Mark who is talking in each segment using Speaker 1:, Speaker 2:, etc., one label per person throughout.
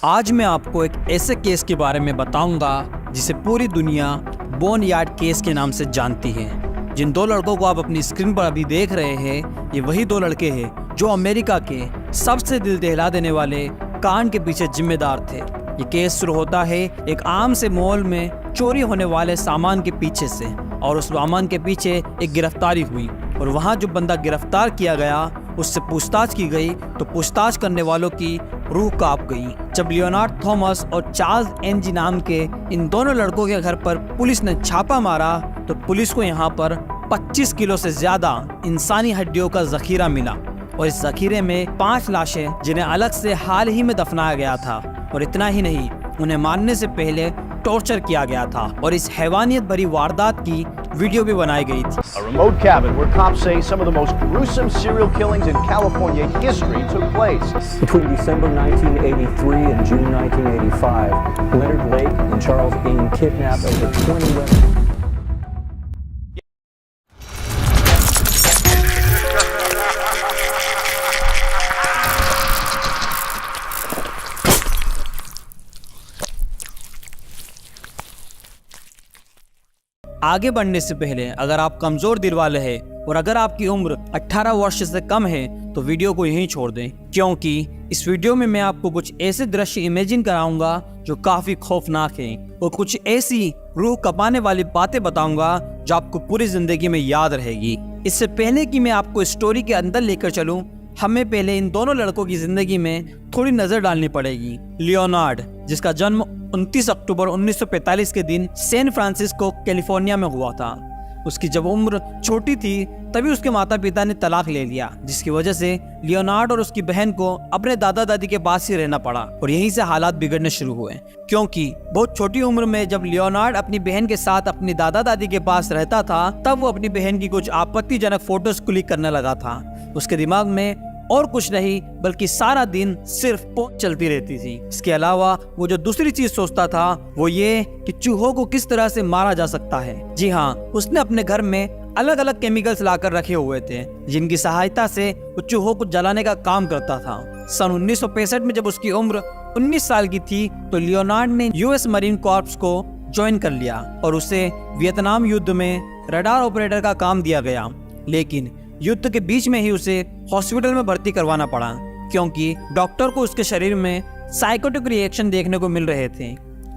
Speaker 1: आज मैं आपको एक ऐसे केस के बारे में बताऊंगा जिसे पूरी दुनिया बोन यार्ड केस के नाम से जानती है। जिन दो लड़कों को आप अपनी स्क्रीन पर अभी देख रहे हैं, ये वही दो लड़के हैं जो अमेरिका के सबसे दिल दहला देने वाले कांड के पीछे जिम्मेदार थे। ये केस शुरू होता है एक आम से मॉल में चोरी होने वाले सामान के पीछे से, और उस सामान के पीछे एक गिरफ्तारी हुई और वहाँ जो बंदा गिरफ्तार किया गया उससे पूछताछ की गई तो पूछताछ करने वालों की रूह कांप गई। जब लियोनार्ड थॉमस और चार्ल्स एनजी नाम के इन दोनों लड़कों के घर पर पुलिस ने छापा मारा तो पुलिस को यहाँ पर 25 किलो से ज्यादा इंसानी हड्डियों का जखीरा मिला, और इस जखीरे में 5 लाशें जिन्हें अलग से हाल ही में दफनाया गया था। और इतना ही नहीं, उन्हें मारने से पहले टॉर्चर किया गया था और इस हैवानियत भरी वारदात की वीडियो भी बनाई गई थी।
Speaker 2: A remote cabin where cops say some of the most gruesome serial killings in California history took place.
Speaker 3: Between December 1983 and June 1985, Leonard Lake and Charles Ng kidnapped over 20 women.
Speaker 1: आगे बढ़ने से पहले अगर आप कमजोर दिल वाले हैं और अगर आपकी उम्र 18 वर्ष से कम है तो वीडियो को यहीं छोड़ दें, क्योंकि इस वीडियो में मैं आपको कुछ ऐसे दृश्य इमेजिन कराऊंगा जो काफी खौफनाक हैं और कुछ ऐसी रूह कपाने वाली बातें बताऊंगा जो आपको पूरी जिंदगी में याद रहेगी। इससे पहले कि मैं आपको स्टोरी के अंदर लेकर चलूं, हमें पहले इन दोनों लड़कों की जिंदगी में थोड़ी नजर डालनी पड़ेगी। लियोनार्ड, जिसका जन्म 29 अक्टूबर 1945 के दिन सैन फ्रांसिस्को कैलिफोर्निया में हुआ था। उसकी जब उम्र छोटी थी तभी उसके माता पिता ने तलाक ले लिया, जिसकी वजह से लियोनार्ड और उसकी बहन को अपने दादा दादी के पास ही रहना पड़ा और यहीं से हालात बिगड़ने शुरू हुए, क्योंकि बहुत छोटी उम्र में जब लियोनार्ड अपनी बहन के साथ अपनी दादा दादी के पास रहता था तब वो अपनी बहन की कुछ आपत्तिजनक फोटोज क्लिक करने लगा था। उसके दिमाग में और कुछ नहीं बल्कि सारा दिन सिर्फ पोन चलती रहती थी। इसके अलावा वो जो दूसरी चीज सोचता था वो ये कि चूहों को किस तरह से मारा जा सकता है। जी हाँ, उसने अपने घर में अलग अलग केमिकल्स लाकर रखे हुए थे जिनकी सहायता से वो चूहों को जलाने का काम करता था। सन 1965 में जब उसकी उम्र 19 साल की थी तो लियोनार्ड ने यूएस मरीन कॉर्प्स को ज्वाइन कर लिया और उसे वियतनाम युद्ध में रडार ऑपरेटर का काम दिया गया। लेकिन युद्ध के बीच में ही उसे हॉस्पिटल में भर्ती करवाना पड़ा, क्योंकि डॉक्टर को उसके शरीर में साइकोटिक रिएक्शन देखने को मिल रहे थे।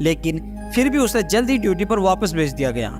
Speaker 1: लेकिन फिर भी उसे जल्द ही ड्यूटी पर वापस भेज दिया गया।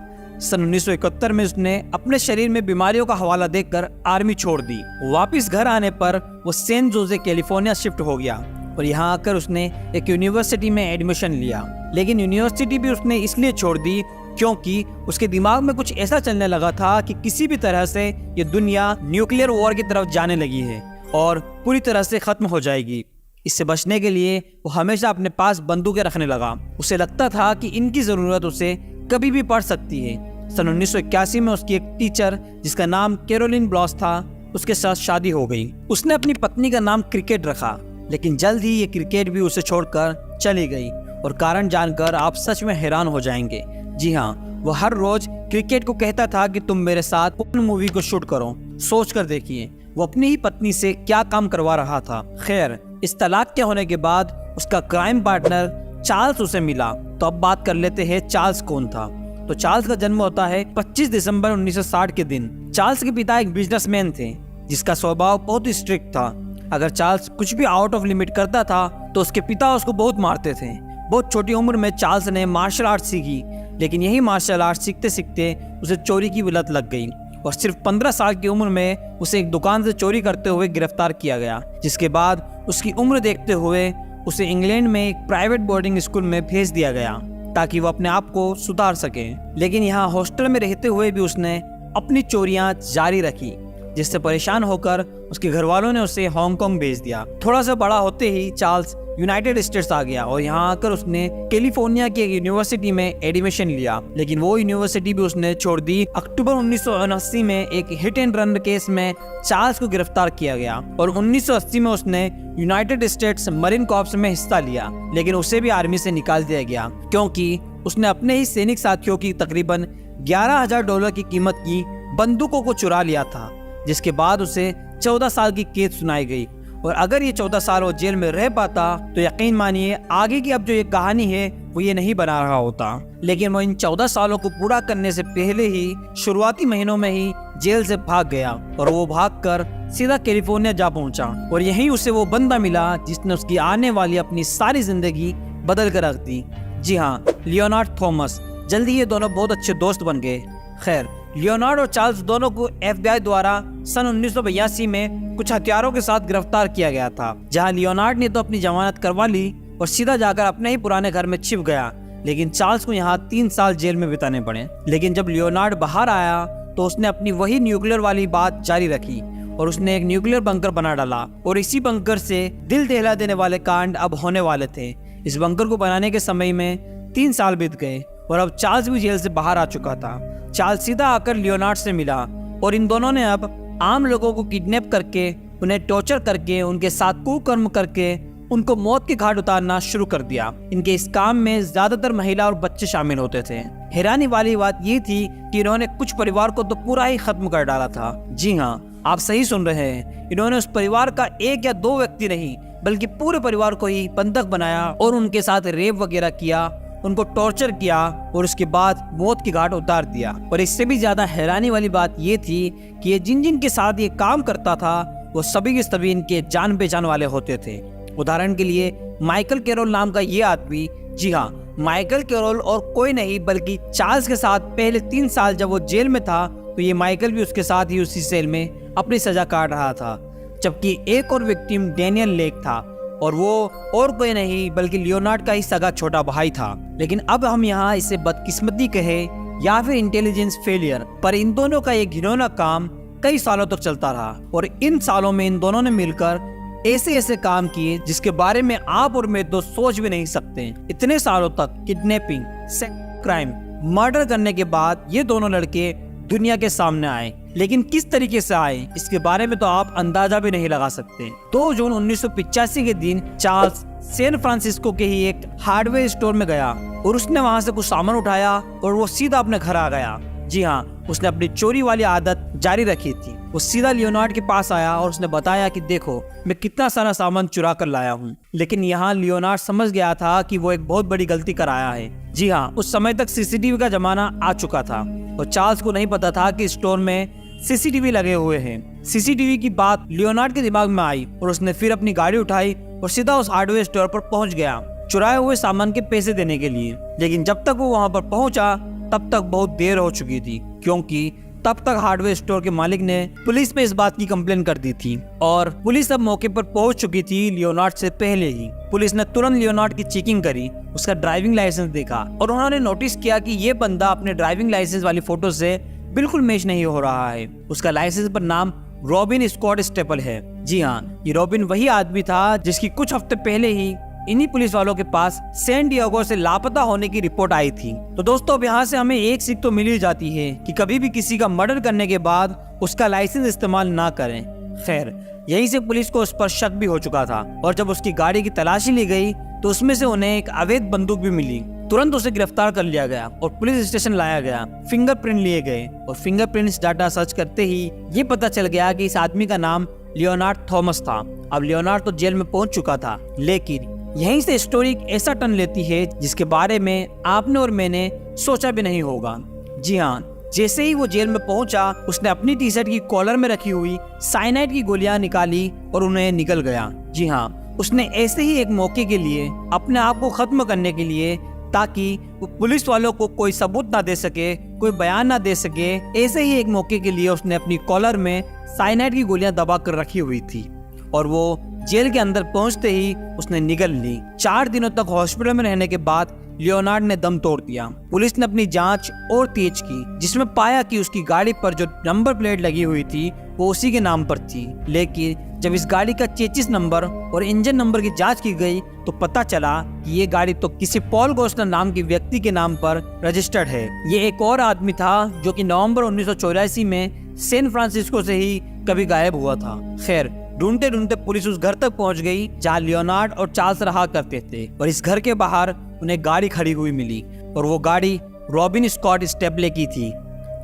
Speaker 1: सन 1971 में उसने अपने शरीर में बीमारियों का हवाला देखकर आर्मी छोड़ दी। वापस घर आने पर वो सैन जोसे कैलिफोर्निया शिफ्ट हो गया और यहाँ आकर उसने एक यूनिवर्सिटी में एडमिशन लिया। लेकिन यूनिवर्सिटी भी उसने इसलिए छोड़ दी क्योंकि उसके दिमाग में कुछ ऐसा चलने लगा था कि किसी भी तरह से ये दुनिया न्यूक्लियर वॉर की तरफ जाने लगी है और पूरी तरह से खत्म हो जाएगी। इससे बचने के लिए वो हमेशा अपने पास बंदूकें रखने लगा। उसे लगता था कि इनकी जरूरत उसे कभी भी पड़ सकती है। सन 1981 में उसकी एक टीचर जिसका नाम कैरोलिन ब्लॉस था, उसके साथ शादी हो गई। उसने अपनी पत्नी का नाम क्रिकेट रखा, लेकिन जल्द ही ये क्रिकेट भी उसे छोड़कर चली गई और कारण जानकर आप सच में हैरान हो जाएंगे। जी हाँ, वो हर रोज क्रिकेट को कहता था कि तुम मेरे साथ पोर्न मूवी को शूट करो। सोच कर देखिए वो अपनी ही पत्नी से क्या काम करवा रहा था। खैर, इस तलाक के होने के बाद उसका क्राइम पार्टनर चार्ल्स उसे मिला। तो अब बात कर लेते हैं चार्ल्स कौन था। तो चार्ल्स का जन्म होता है 25 दिसंबर 1960 के दिन। चार्ल्स के पिता एक बिजनेसमैन थे जिसका स्वभाव बहुत ही स्ट्रिक्ट था। अगर चार्ल्स कुछ भी आउट ऑफ लिमिट करता था तो उसके पिता उसको बहुत मारते थे। बहुत छोटी उम्र में चार्ल्स ने मार्शल आर्ट सीखी, लेकिन यही मार्शल आर्ट सीखते सीखते उसे चोरी की लत लग गई और सिर्फ 15 साल की उम्र में उसे एक दुकान से चोरी करते हुए गिरफ्तार किया गया। जिसके बाद उसकी उम्र देखते हुए उसे इंग्लैंड में एक प्राइवेट बोर्डिंग स्कूल में भेज दिया गया ताकि वो अपने आप को सुधार सके। लेकिन यहाँ हॉस्टल में रहते हुए भी उसने अपनी चोरियां जारी रखी, जिससे परेशान होकर उसके घर वालों ने उसे हांगकांग भेज दिया। थोड़ा सा बड़ा होते ही चार्ल्स यूनाइटेड स्टेट्स आ गया और यहाँ आकर उसने कैलिफोर्निया की एक यूनिवर्सिटी में एडमिशन लिया। लेकिन वो यूनिवर्सिटी भी उसने छोड़ दी। अक्टूबर 1979 में एक हिट एंड रन केस में चार्ल्स को गिरफ्तार किया गया और 1980 में उसने यूनाइटेड स्टेट्स मरीन कॉर्प्स में हिस्सा लिया। लेकिन उसे भी आर्मी से निकाल दिया गया क्योंकि उसने अपने ही सैनिक साथियों की तकरीबन $11,000 की कीमत की बंदूकों को चुरा लिया था, जिसके बाद उसे 14 साल की कैद सुनाई गई और अगर ये 14 साल वो जेल में रह पाता तो यकीन मानिए आगे की अब जो ये कहानी है वो ये नहीं बना रहा होता। लेकिन वो इन 14 सालों को पूरा करने से पहले ही शुरुआती महीनों में ही जेल से भाग गया और वो भागकर सीधा कैलिफोर्निया जा पहुंचा और यहीं उसे वो बंदा मिला जिसने उसकी आने वाली अपनी सारी जिंदगी बदल कर रख दी। जी हाँ, लियोनार्ड थॉमस। जल्दी ये दोनों बहुत अच्छे दोस्त बन गए। खैर, लियोनार्ड और चार्ल्स दोनों को FBI द्वारा सन 1982 में कुछ हथियारों के साथ गिरफ्तार किया गया था, जहां लियोनार्ड ने तो अपनी जमानत करवा ली और सीधा जाकर अपने ही पुराने घर में छिप गया। लेकिन चार्ल्स को यहाँ 3 साल जेल में बिताने पड़े। लेकिन जब लियोनार्ड बाहर आया तो उसने अपनी वही न्यूक्लियर वाली बात जारी रखी और उसने एक न्यूक्लियर बंकर बना डाला और इसी बंकर से दिल दहला देने वाले कांड अब होने वाले थे। इस बंकर को बनाने के समय में 3 साल बीत गए और अब चार्ल्स भी जेल से बाहर आ चुका था। चार्ल्स सीधा आकर लियोनार्ड से मिला और इन दोनों ने अब आम लोगों को किडनैप करके, उन्हें टॉर्चर करके, उनके साथ कुकर्म करके उनको मौत के घाट उतारना शुरू कर दिया। इनके इस काम में ज्यादातर महिला और बच्चे शामिल होते थे। हैरानी वाली बात ये थी कि इन्होंने कुछ परिवार को तो पूरा ही खत्म कर डाला था। जी हाँ, आप सही सुन रहे हैं। इन्होंने उस परिवार का 1 या 2 व्यक्ति नहीं बल्कि पूरे परिवार को ही बंधक बनाया और उनके साथ रेप वगैरह किया, उनको टॉर्चर किया और उसके बाद मौत की घाट उतार दिया। और इससे भी ज्यादा हैरानी वाली बात ये थी कि ये जिन के साथ ये काम करता था वो सभी के सभी इनके जान पहचान वाले होते थे। उदाहरण के लिए माइकल कैरोल नाम का ये आदमी, जी हाँ, माइकल कैरोल और कोई नहीं बल्कि चार्ल्स के साथ पहले 3 साल जब वो जेल में था तो ये माइकल भी उसके साथ ही उसी सेल में अपनी सजा काट रहा था। जबकि एक और विक्टिम डैनियल लेक था और वो और कोई नहीं बल्कि लियोनार्ड का ही सगा छोटा भाई था। लेकिन अब हम यहाँ इसे बदकिस्मती कहे या फिर इंटेलिजेंस फेलियर, पर इन दोनों का ये घिनौना काम कई सालों तक चलता रहा और इन सालों में इन दोनों ने मिलकर ऐसे काम किए जिसके बारे में आप और मैं तो सोच भी नहीं सकते। इतने सालों तक किडनैपिंग, सेक्स क्राइम, मर्डर करने के बाद ये दोनों लड़के दुनिया के सामने आए। लेकिन किस तरीके से आए इसके बारे में तो आप अंदाजा भी नहीं लगा सकते। 2 जून 1985 के दिन चार्ल्स सैन फ्रांसिस्को के ही एक हार्डवेयर स्टोर में गया और उसने वहां से कुछ सामान उठाया और वो सीधा अपने घर आ गया। जी हाँ, उसने अपनी चोरी वाली आदत जारी रखी थी। वो सीधा लियोनार्ड के पास आया और उसने बताया कि देखो मैं कितना सारा सामान चुरा कर लाया हूँ। लेकिन यहाँ लियोनार्ड समझ गया था कि वो एक बहुत बड़ी गलती कर आया है। जी हाँ, उस समय तक CCTV का जमाना आ चुका था और चार्ल्स को नहीं पता था कि स्टोर में CCTV लगे हुए हैं। CCTV की बात लियोनार्ड के दिमाग में आई और उसने फिर अपनी गाड़ी उठाई और सीधा उस हार्डवेयर स्टोर पर पहुंच गया चुराए हुए सामान के पैसे देने के लिए। लेकिन जब तक वो वहां पर पहुंचा तब तक बहुत देर हो चुकी थी, क्योंकि तब तक हार्डवेयर स्टोर के मालिक ने पुलिस में इस बात की कंप्लेन कर दी थी और पुलिस अब मौके पर पहुंच चुकी थी लियोनार्ड से पहले ही। पुलिस ने तुरंत लियोनार्ड की चेकिंग करी, उसका ड्राइविंग लाइसेंस देखा और उन्होंने नोटिस किया कि ये बंदा अपने ड्राइविंग लाइसेंस वाली फोटो से बिल्कुल मैच नहीं हो रहा है। उसका लाइसेंस पर नाम रॉबिन स्कॉट स्टेपल है। जी हाँ, ये रॉबिन वही आदमी था जिसकी कुछ हफ्ते पहले ही इन्हीं पुलिस वालों के पास सैन डिएगो से लापता होने की रिपोर्ट आई थी। तो दोस्तों, अब यहाँ से हमें एक सीख तो मिल ही जाती है कि कभी भी किसी का मर्डर करने के बाद उसका लाइसेंस इस्तेमाल ना करें। खैर, यहीं से पुलिस को उस पर शक भी हो चुका था और जब उसकी गाड़ी की तलाशी ली गई तो उसमें से उन्हें एक अवैध बंदूक भी मिली। तुरंत उसे गिरफ्तार कर लिया गया और पुलिस स्टेशन लाया गया। फिंगरप्रिंट लिए गए और फिंगरप्रिंट्स डाटा सर्च करते ही ये पता चल गया कि इस आदमी का नाम लियोनार्ड थॉमस था। अब लियोनार्ड तो जेल में पहुंच चुका था, लेकिन यहीं से स्टोरी एक ऐसा टर्न लेती है जिसके बारे में आपने और मैंने सोचा भी नहीं होगा। जी हाँ, जैसे ही वो जेल में पहुंचा उसने अपनी टी-शर्ट की कॉलर में रखी हुई साइनाइड की गोलियां निकाली और उन्हें निकल गया। जी हाँ, उसने ऐसे ही एक मौके के लिए अपने आप को खत्म करने के लिए, ताकि वो पुलिस वालों को कोई सबूत ना दे सके, कोई बयान ना दे सके, ऐसे ही एक मौके के लिए उसने अपनी कॉलर में साइनाइड की गोलियां दबा कर रखी हुई थी और वो जेल के अंदर पहुंचते ही उसने निगल ली। 4 दिनों तक हॉस्पिटल में रहने के बाद लियोनार्ड ने दम तोड़ दिया। पुलिस ने अपनी जांच और तेज की, जिसमें पाया कि उसकी गाड़ी पर जो नंबर प्लेट लगी हुई थी वो उसी के नाम पर थी। लेकिन जब इस गाड़ी का चेचिस नंबर और इंजन नंबर की जांच की गई तो पता चला कि ये गाड़ी तो किसी पॉल गोस्लर नाम के व्यक्ति के नाम पर रजिस्टर्ड है। ये एक और आदमी था जो कि नवंबर 1984 में सैन फ्रांसिस्को से ही कभी गायब हुआ था। खैर, ढूंढते ढूंढते पुलिस उस घर तक पहुंच गई जहां लियोनार्ड और चार्ल्स रहा करते थे और इस घर के बाहर उन्हें गाड़ी खड़ी हुई मिली और वो गाड़ी रॉबिन स्कॉट स्टेपले की थी।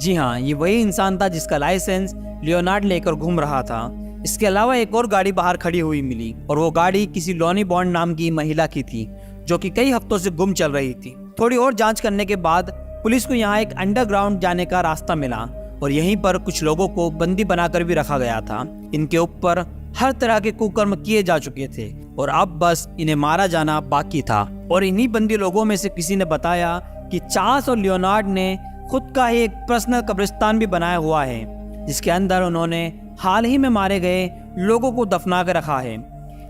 Speaker 1: जी हाँ, ये वही इंसान था जिसका लाइसेंस लियोनार्ड लेकर घूम रहा था। इसके अलावा एक और गाड़ी बाहर खड़ी हुई मिली और वो गाड़ी किसी लॉनी बॉन्ड नाम की महिला की थी जो कि कई हफ्तों से गुम चल रही थी। थोड़ी और जांच करने के बाद पुलिस को यहाँ एक अंडरग्राउंड जाने का रास्ता मिला और यहीं पर कुछ लोगों को बंदी बनाकर भी रखा गया था। इनके ऊपर हर तरह के कुकर्म किए जा चुके थे और अब बस इन्हें मारा जाना बाकी था। और इन्हीं बंदी लोगों में से किसी ने बताया कि चार्ल्स और लियोनार्ड ने खुद का ही एक पर्सनल कब्रिस्तान भी बनाया हुआ है जिसके अंदर उन्होंने हाल ही में मारे गए लोगों को दफना कर रखा है।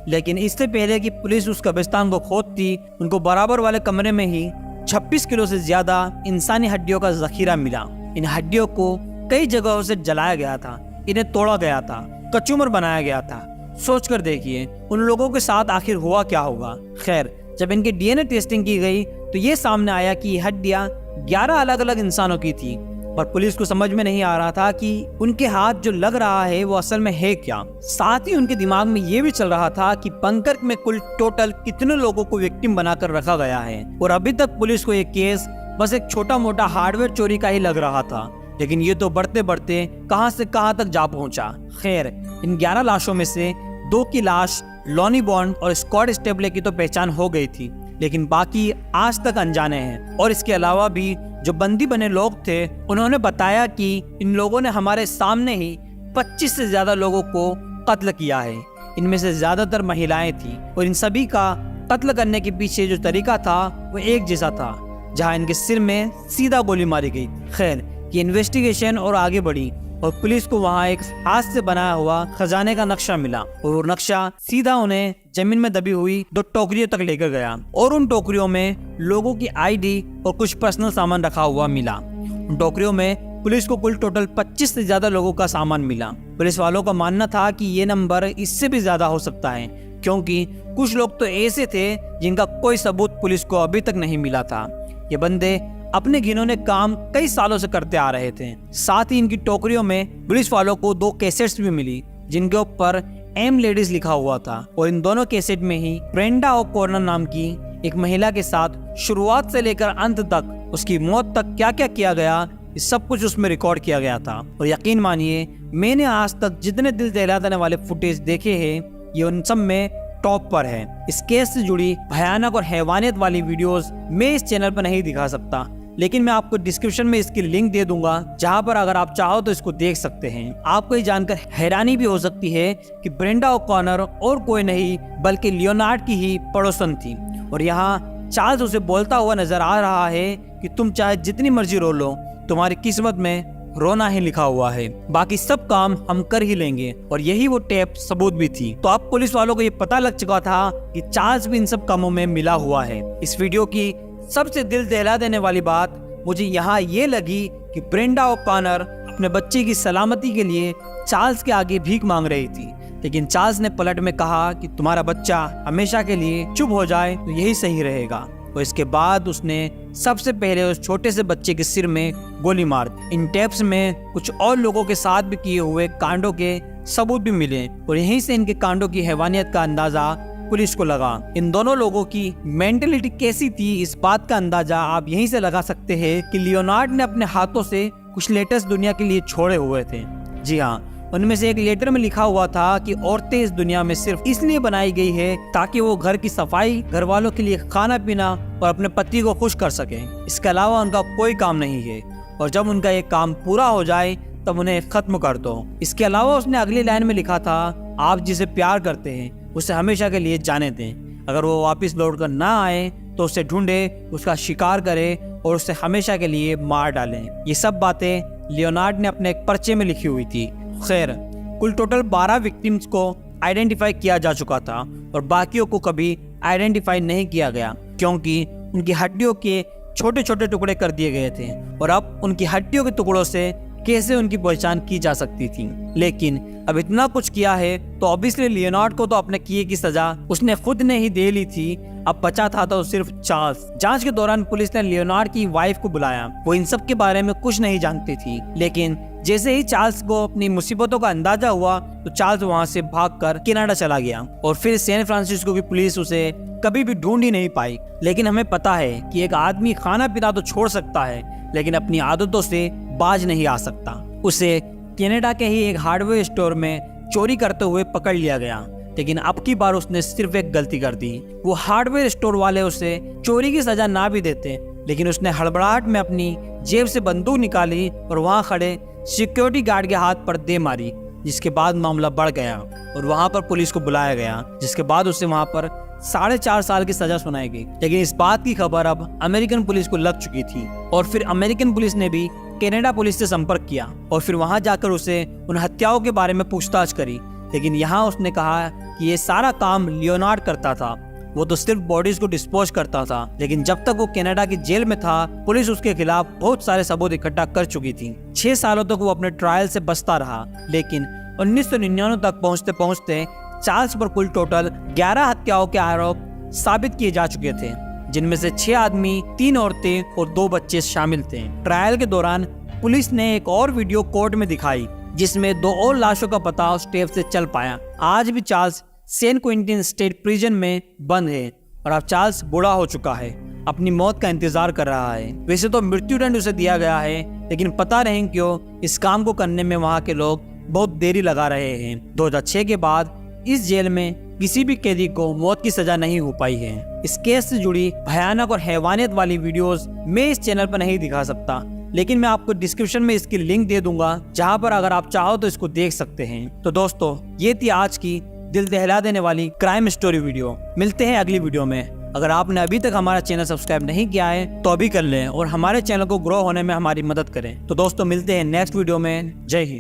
Speaker 1: लेकिन इससे पहले कि पुलिस उस कब्रिस्तान को खोदती, उनको बराबर वाले कमरे में ही 26 किलो से ज्यादा इंसानी हड्डियों का जखीरा मिला। इन हड्डियों को कई जगहों से जलाया गया था, इन्हें तोड़ा गया था, कचूमर बनाया गया था। सोच कर देखिए उन लोगों के साथ आखिर हुआ क्या होगा। खैर, जब इनकी डीएनए टेस्टिंग की गई तो ये सामने आया कि ये हड्डियां 11 अलग अलग इंसानों की थी और पुलिस को समझ में नहीं आ रहा था कि उनके हाथ जो लग रहा है वो असल में है क्या। साथ ही उनके दिमाग में ये भी चल रहा था कि बंकर में कुल टोटल कितने लोगों को विक्टिम बनाकर रखा गया है। और अभी तक पुलिस को ये केस बस एक छोटा मोटा हार्डवेयर चोरी का ही लग रहा था, लेकिन ये तो बढ़ते बढ़ते कहां से कहां तक जा पहुंचा। खैर, इन 11 लाशों में से 2 की लाश लॉनी बॉन्ड और स्कॉट स्टेबले की तो पहचान हो गई थी, लेकिन बाकी आज तक अनजाने हैं। और इसके अलावा भी जो बंदी बने लोग थे उन्होंने बताया कि इन लोगों ने हमारे सामने ही 25 से ज्यादा लोगों को कत्ल किया है। इनमें से ज्यादातर महिलाएं थी और इन सभी का कत्ल करने के पीछे जो तरीका था वो एक जैसा था, जहां इनके सिर में सीधा गोली मारी गई। खैर, ये इन्वेस्टिगेशन और आगे बढ़ी और पुलिस को वहां एक हाथ से बनाया हुआ खजाने का नक्शा मिला और वो नक्शा सीधा उन्हें जमीन में दबी हुई 2 टोकरियों तक लेकर गया और उन टोकरियों में लोगों की आईडी और कुछ पर्सनल सामान रखा हुआ मिला। उन टोकरियों में पुलिस को कुल टोटल 25 से ज्यादा लोगों का सामान मिला। पुलिस वालों का मानना था कि ये नंबर इससे भी ज्यादा हो सकता है, क्योंकि कुछ लोग तो ऐसे थे जिनका कोई सबूत पुलिस को अभी तक नहीं मिला था। ये बंदे अपने घिनौने काम कई सालों से करते आ रहे थे। साथ ही इनकी टोकरियों में पुलिस वालों को 2 कैसेट्स भी मिली जिनके ऊपर एम लेडीज लिखा हुआ था और इन दोनों कैसेट में ही ब्रेंडा ओ'कॉनर नाम की एक महिला के साथ शुरुआत से लेकर अंत तक, उसकी मौत तक क्या क्या किया गया, ये सब कुछ उसमें रिकॉर्ड किया गया था। और यकीन मानिए, मैंने आज तक जितने दिल दहला देने वाले फुटेज देखे हैं ये उन सब में टॉप पर है। इस केस से जुड़ी भयानक और हैवानियत वाली वीडियोस मैं इस चैनल पर नहीं दिखा सकता, लेकिन मैं आपको डिस्क्रिप्शन में इसकी लिंक दे दूंगा, जहां पर अगर आप चाहो तो इसको देख सकते हैं। आपको ये जानकर हैरानी भी हो सकती है कि ब्रेंडा ओ'कॉनर और कोई नहीं बल्कि लियोनार्ड की ही पड़ोसन थी और यहाँ चार्ल्स उसे बोलता हुआ नजर आ रहा है कि तुम चाहे जितनी मर्जी रो लो, तुम्हारी किस्मत में रोना ही लिखा हुआ है, बाकी सब काम हम कर ही लेंगे। और यही वो टेप सबूत भी थी। तो अब पुलिस वालों को ये पता लग चुका था कि चार्ल्स भी इन सब कामों में मिला हुआ है। इस वीडियो की सबसे दिल दहला देने वाली बात मुझे यहाँ ये लगी कि ब्रेंडा ओ'कॉनर अपने बच्चे की सलामती के लिए चार्ल्स के आगे भीख मांग रही थी, लेकिन चार्ल्स ने पलट में कहा कि तुम्हारा बच्चा हमेशा के लिए चुप हो जाए तो यही सही रहेगा। और इसके बाद उसने सबसे पहले उस छोटे से बच्चे के सिर में गोली मार दी। इन टेप्स में कुछ और लोगों के साथ भी किए हुए कांडों के सबूत भी मिले और यहीं से इनके कांडों की हैवानियत का अंदाजा पुलिस को लगा। इन दोनों लोगों की मेंटेलिटी कैसी थी, इस बात का अंदाजा आप यहीं से लगा सकते हैं कि लियोनार्ड ने अपने हाथों से कुछ लेटर्स दुनिया के लिए छोड़े हुए थे। जी हाँ, उनमें से एक लेटर में लिखा हुआ था कि औरतें इस दुनिया में सिर्फ इसलिए बनाई गई है ताकि वो घर की सफाई, घर वालों के लिए खाना पीना और अपने पति को खुश कर सकें। इसके अलावा उनका कोई काम नहीं है और जब उनका ये काम पूरा हो जाए तब उन्हें खत्म कर दो। इसके अलावा उसने अगली लाइन में लिखा था, आप जिसे प्यार करते हैं उसे हमेशा के लिए जाने दें। अगर वो वापस लौट कर ना आए तो उसे ढूंढे, उसका शिकार करे और उसे हमेशा के लिए मार डालें। ये सब बातें लियोनार्ड ने अपने एक पर्चे में लिखी हुई थी। खैर, कुल टोटल 12 विक्टिम्स को आइडेंटिफाई किया जा चुका था और बाकियों को कभी आइडेंटिफाई नहीं किया गया, क्योंकि उनकी हड्डियों के छोटे छोटे टुकड़े कर दिए गए थे और अब उनकी हड्डियों के टुकड़ों से कैसे उनकी पहचान की जा सकती थी। लेकिन अब इतना कुछ किया है तो ऑब्वियसली लियोनार्ड को तो अपने किए की सजा उसने खुद ने ही दे ली थी। अब बचा था तो सिर्फ चार्ल्स। जांच के दौरान पुलिस ने लियोनार्ड की वाइफ को बुलाया। वो इन सब के बारे में कुछ नहीं जानती थी, लेकिन जैसे ही चार्ल्स को अपनी मुसीबतों का अंदाजा हुआ तो चार्ल्स वहाँ से भागकर कनाडा चला गया और फिर सैन फ्रांसिस्को की पुलिस उसे कभी भी ढूंढ ही नहीं पाई। लेकिन हमें पता है कि एक आदमी खाना पीना तो छोड़ सकता है, लेकिन अपनी आदतों से बाज नहीं आ सकता। उसे कनाडा के ही एक हार्डवेयर स्टोर में चोरी करते हुए पकड़ लिया गया। लेकिन अब की बार उसने सिर्फ एक गलती कर दी। वो हार्डवेयर स्टोर वाले उसे चोरी की सजा ना भी देते, लेकिन उसने हड़बड़ाहट में अपनी जेब से बंदूक निकाली और वहां खड़े सिक्योरिटी गार्ड के हाथ पर दे मारी, जिसके बाद मामला बढ़ गया और वहां पर पुलिस को बुलाया गया, जिसके बाद उसे वहां पर 4.5 साल की सजा सुनाई गई। लेकिन इस बात की खबर अब अमेरिकन पुलिस को लग चुकी थी और फिर अमेरिकन पुलिस ने भी कनाडा पुलिस से संपर्क किया और फिर वहां जाकर उसे उन हत्याओं के बारे में पूछताछ करी। लेकिन यहाँ उसने कहा कि ये सारा काम लियोनार्ड करता था, वो तो सिर्फ बॉडीज को डिस्पोज करता था। लेकिन जब तक वो कनाडा की जेल में था, पुलिस उसके खिलाफ बहुत सारे सबूत इकट्ठा कर चुकी थी। 6 सालों तक वो अपने ट्रायल से बचता रहा, लेकिन 1999 तक पहुंचते पहुंचते चार्ल्स पर कुल टोटल 11 हत्याओं के आरोप साबित किए जा चुके थे, जिनमें से 6 आदमी, 3 औरतें और 2 बच्चे शामिल थे। ट्रायल के दौरान पुलिस ने एक और वीडियो कोर्ट में दिखाई, जिसमें 2 और लाशों का पता उस टेप से चल पाया। आज भी Charles Saint Quentin state prison में बंद है और अब चार्ल्स बूढ़ा हो चुका है, अपनी मौत का इंतजार कर रहा है। वैसे तो मृत्युदंड उसे दिया गया है, लेकिन पता नहीं क्यों इस काम को करने में वहाँ के लोग बहुत देरी लगा रहे हैं। 2006 के बाद इस जेल में किसी भी कैदी को मौत की सजा नहीं हो पाई है। इस केस से जुड़ी भयानक और हैवानियत वाली वीडियोस मैं इस चैनल पर नहीं दिखा सकता, लेकिन मैं आपको डिस्क्रिप्शन में इसकी लिंक दे दूंगा, जहां पर अगर आप चाहो तो इसको देख सकते हैं। तो दोस्तों, ये थी आज की दिल दहला देने वाली क्राइम स्टोरी वीडियो। मिलते हैं अगली वीडियो में। अगर आपने अभी तक हमारा चैनल सब्सक्राइब नहीं किया है तो अभी कर लें और हमारे चैनल को ग्रो होने में हमारी मदद करें। तो दोस्तों, मिलते हैं नेक्स्ट वीडियो में। जय हिंद।